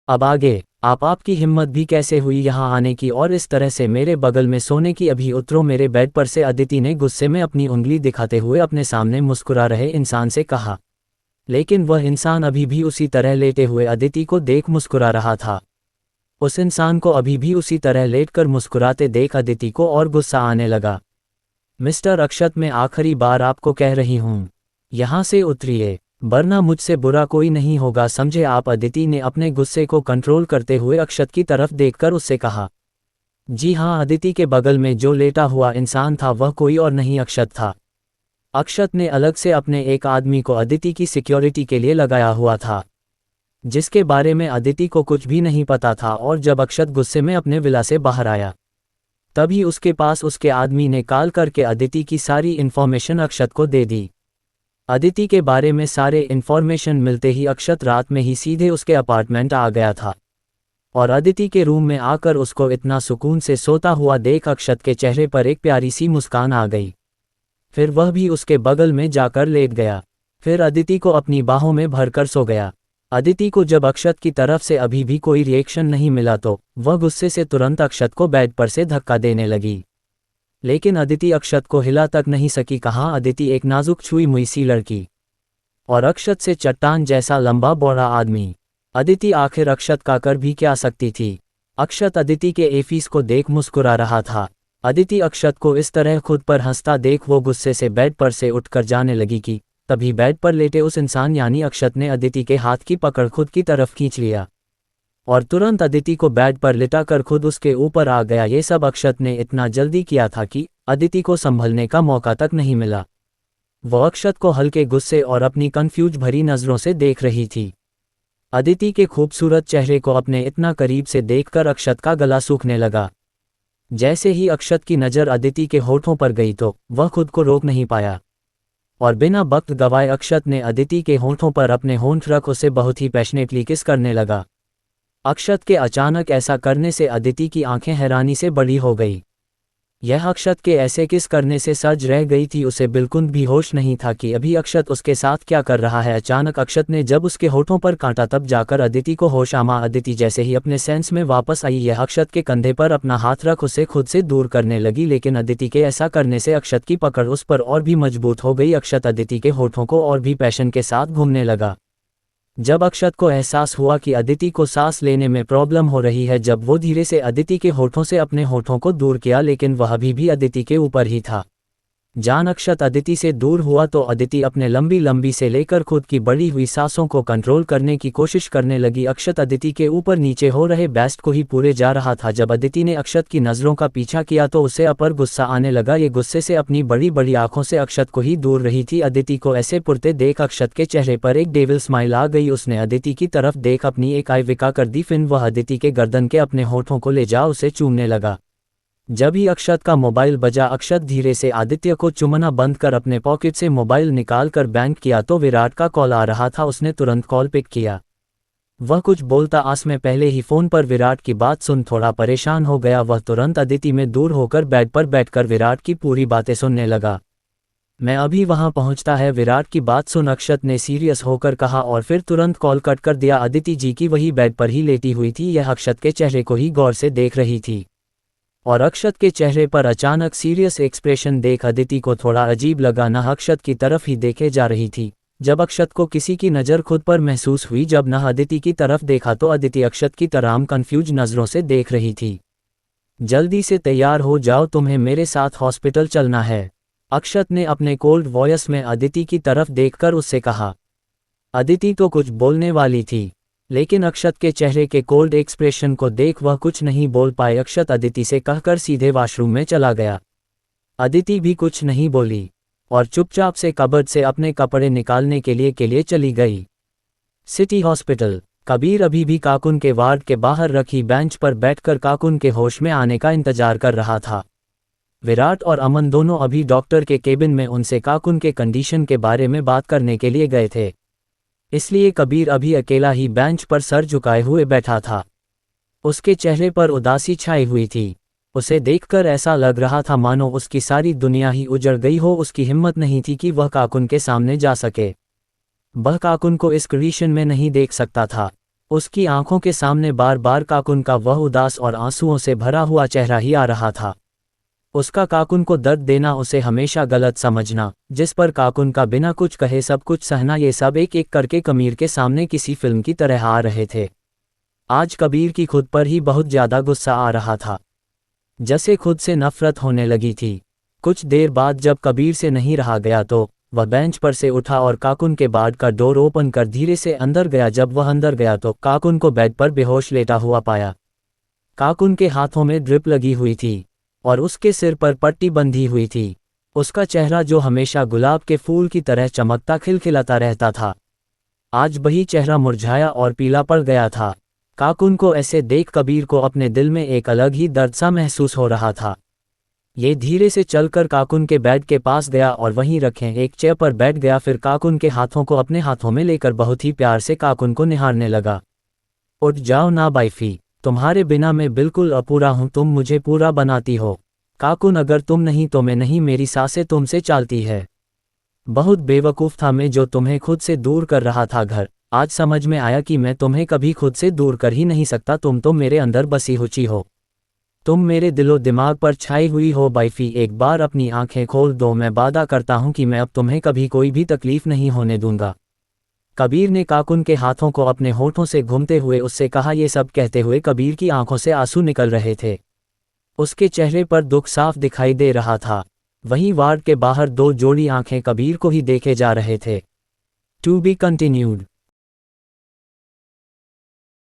अब आगे आपकी हिम्मत भी कैसे हुई यहाँ आने की और इस तरह से मेरे बगल में सोने की? अभी उतरो मेरे बेड पर से, अदिति ने गुस्से में अपनी उंगली दिखाते हुए अपने सामने मुस्कुरा रहे इंसान से कहा। लेकिन वह इंसान अभी भी उसी तरह लेटे हुए अदिति को देख मुस्कुरा रहा था। उस इंसान को अभी भी उसी तरह लेटकर मुस्कुराते देख अदिति को और गुस्सा आने लगा। मिस्टर अक्षत, मैं आखिरी बार आपको कह रही हूँ, यहाँ से उतरिए, वरना मुझसे बुरा कोई नहीं होगा, समझे आप? अदिति ने अपने गुस्से को कंट्रोल करते हुए अक्षत की तरफ देखकर उससे कहा। जी हाँ, अदिति के बगल में जो लेटा हुआ इंसान था वह कोई और नहीं अक्षत था। अक्षत ने अलग से अपने एक आदमी को अदिति की सिक्योरिटी के लिए लगाया हुआ था, जिसके बारे में अदिति को कुछ भी नहीं पता था। और जब अक्षत गुस्से में अपने विला से बाहर आया, तभी उसके पास उसके आदमी ने कॉल करके अदिति की सारी इन्फॉर्मेशन अक्षत को दे दी। अदिति के बारे में सारे इन्फॉर्मेशन मिलते ही अक्षत रात में ही सीधे उसके अपार्टमेंट आ गया था और अदिति के रूम में आकर उसको इतना सुकून से सोता हुआ देख अक्षत के चेहरे पर एक प्यारी सी मुस्कान आ गई। फिर वह भी उसके बगल में जाकर लेट गया, फिर अदिति को अपनी बाहों में भरकर सो गया। अदिति को जब अक्षत की तरफ से अभी भी कोई रिएक्शन नहीं मिला तो वह गुस्से से तुरंत अक्षत को बेड पर से धक्का देने लगी, लेकिन अदिति अक्षत को हिला तक नहीं सकी। कहाँ अदिति एक नाजुक छुई मुई सी लड़की और अक्षत से चट्टान जैसा लंबा बौड़ा आदमी। अदिति आखिर अक्षत का कर भी क्या सकती थी? अक्षत अदिति के एफीस को देख मुस्कुरा रहा था। अदिति अक्षत को इस तरह खुद पर हंसता देख वो गुस्से से बेड पर से उठकर जाने लगी कि तभी बेड पर लेटे उस इंसान यानी अक्षत ने अदिति के हाथ की पकड़ खुद की तरफ खींच लिया और तुरंत अदिति को बेड पर लिटाकर खुद उसके ऊपर आ गया। ये सब अक्षत ने इतना जल्दी किया था कि अदिति को संभलने का मौका तक नहीं मिला। वह अक्षत को हल्के गुस्से और अपनी कंफ्यूज भरी नज़रों से देख रही थी। अदिति के खूबसूरत चेहरे को अपने इतना करीब से देखकर अक्षत का गला सूखने लगा। जैसे ही अक्षत की नज़र अदिति के होठों पर गई तो वह खुद को रोक नहीं पाया और बिना वक्त गवाए अक्षत ने अदिति के होठों पर अपने होंठ रख उसे बहुत ही पैशनेटली किस करने लगा। अक्षत के अचानक ऐसा करने से अदिति की आंखें हैरानी से बड़ी हो गई। यह अक्षत के ऐसे किस करने से सज रह गई थी, उसे बिल्कुल भी होश नहीं था कि अभी अक्षत उसके साथ क्या कर रहा है। अचानक अक्षत ने जब उसके होठों पर काटा तब जाकर अदिति को होश आया। अदिति जैसे ही अपने सेंस में वापस आई, यह अक्षत के कंधे पर अपना हाथ रख उसे खुद से दूर करने लगी, लेकिन अदिति के ऐसा करने से अक्षत की पकड़ उस पर और भी मजबूत हो गई। अक्षत अदिति के होठों को और भी पैशन के साथ घूमने लगा। जब अक्षत को एहसास हुआ कि अदिति को सांस लेने में प्रॉब्लम हो रही है, जब वो धीरे से अदिति के होठों से अपने होठों को दूर किया, लेकिन वह अभी भी अदिति के ऊपर ही था। जान अक्षत अदिति से दूर हुआ तो अदिति अपने लंबी लंबी से लेकर खुद की बड़ी हुई सांसों को कंट्रोल करने की कोशिश करने लगी। अक्षत अदिति के ऊपर नीचे हो रहे बेस्ट को ही पूरे जा रहा था। जब अदिति ने अक्षत की नज़रों का पीछा किया तो उसे अपर गुस्सा आने लगा। ये गुस्से से अपनी बड़ी बड़ी आंखों से अक्षत को ही दूर रही थी। अदिति को ऐसे पुरते देख अक्षत के चेहरे पर एक डेविल स्माइल आ गई। उसने अदिति की तरफ देख अपनी एक आई विका कर दी, फिर वह अदिति के गर्दन के अपने होठों को ले जा उसे चूमने लगा। जब ही अक्षत का मोबाइल बजा, अक्षत धीरे से आदित्य को चुमना बंद कर अपने पॉकेट से मोबाइल निकाल कर बैंक किया तो विराट का कॉल आ रहा था। उसने तुरंत कॉल पिक किया। वह कुछ बोलता आस में पहले ही फ़ोन पर विराट की बात सुन थोड़ा परेशान हो गया। वह तुरंत अदिति में दूर होकर बेड पर बैठकर विराट की पूरी बातें सुनने लगा। मैं अभी वहां पहुंचता है, विराट की बात सुन अक्षत ने सीरियस होकर कहा और फिर तुरंत कॉल कट कर दिया। अदिति जी की वही बेड पर ही लेटी हुई थी। यह अक्षत के चेहरे को ही गौर से देख रही थी और अक्षत के चेहरे पर अचानक सीरियस एक्सप्रेशन देख अदिति को थोड़ा अजीब लगा। न अक्षत की तरफ ही देखे जा रही थी। जब अक्षत को किसी की नज़र खुद पर महसूस हुई, जब न अदिति की तरफ देखा तो अदिति अक्षत की तरह कंफ्यूज नज़रों से देख रही थी। जल्दी से तैयार हो जाओ, तुम्हें मेरे साथ हॉस्पिटल चलना है, अक्षत ने अपने कोल्ड वॉयस में अदिति की तरफ देखकर उससे कहा। अदिति तो कुछ बोलने वाली थी, लेकिन अक्षत के चेहरे के कोल्ड एक्सप्रेशन को देख वह कुछ नहीं बोल पाए। अक्षत अदिति से कहकर सीधे वॉशरूम में चला गया। अदिति भी कुछ नहीं बोली और चुपचाप से कबर्ड से अपने कपड़े निकालने के लिए चली गई। City hospital. कबीर अभी भी काकुन के वार्ड के बाहर रखी बेंच पर बैठकर काकुन के होश में आने का इंतजार कर रहा था। विराट और अमन दोनों अभी डॉक्टर के केबिन में उनसे काकुन के कंडीशन के बारे में बात करने के लिए गए थे, इसलिए कबीर अभी अकेला ही बेंच पर सर झुकाए हुए बैठा था। उसके चेहरे पर उदासी छाई हुई थी। उसे देखकर ऐसा लग रहा था मानो उसकी सारी दुनिया ही उजड़ गई हो। उसकी हिम्मत नहीं थी कि वह काकुन के सामने जा सके। वह काकुन को इस कंडीशन में नहीं देख सकता था। उसकी आंखों के सामने बार बार काकुन का वह उदास और आंसुओं से भरा हुआ चेहरा ही आ रहा था। उसका काकुन को दर्द देना, उसे हमेशा गलत समझना, जिस पर काकुन का बिना कुछ कहे सब कुछ सहना, ये सब एक एक करके कबीर के सामने किसी फिल्म की तरह आ रहे थे। आज कबीर की खुद पर ही बहुत ज्यादा गुस्सा आ रहा था, जैसे खुद से नफरत होने लगी थी। कुछ देर बाद जब कबीर से नहीं रहा गया तो वह बेंच पर से उठा और काकुन के बेड का डोर ओपन कर धीरे से अंदर गया। जब वह अंदर गया तो काकुन को बेड पर बेहोश लेटा हुआ पाया। काकुन के हाथों में ड्रिप लगी हुई थी और उसके सिर पर पट्टी बंधी हुई थी। उसका चेहरा, जो हमेशा गुलाब के फूल की तरह चमकता खिलखिलाता रहता था, आज वही चेहरा मुरझाया और पीला पड़ गया था। काकुन को ऐसे देख कबीर को अपने दिल में एक अलग ही दर्द सा महसूस हो रहा था। ये धीरे से चलकर काकुन के बेड के पास गया और वहीं रखे एक चेयर पर बैठ गया। फिर काकुन के हाथों को अपने हाथों में लेकर बहुत ही प्यार से काकुन को निहारने लगा। उठ जाओ ना बाइफी, तुम्हारे बिना मैं बिल्कुल अपूरा हूँ, तुम मुझे पूरा बनाती हो। काकुन, अगर तुम नहीं तो मैं नहीं, मेरी सांसें तुमसे चालती है। बहुत बेवकूफ़ था मैं जो तुम्हें खुद से दूर कर रहा था घर। आज समझ में आया कि मैं तुम्हें कभी खुद से दूर कर ही नहीं सकता। तुम तो मेरे अंदर बसी हुई हो, तुम मेरे दिलो दिमाग पर छाई हुई हो। बाइफी, एक बार अपनी आंखें खोल दो, मैं वादा करता हूँ कि मैं अब तुम्हें कभी कोई भी तकलीफ नहीं होने दूंगा। कबीर ने काकुन के हाथों को अपने होठों से घूमते हुए उससे कहा। ये सब कहते हुए कबीर की आंखों से आंसू निकल रहे थे। उसके चेहरे पर दुख साफ दिखाई दे रहा था। वहीं वार्ड के बाहर दो जोड़ी आंखें कबीर को ही देखे जा रहे थे। To be continued.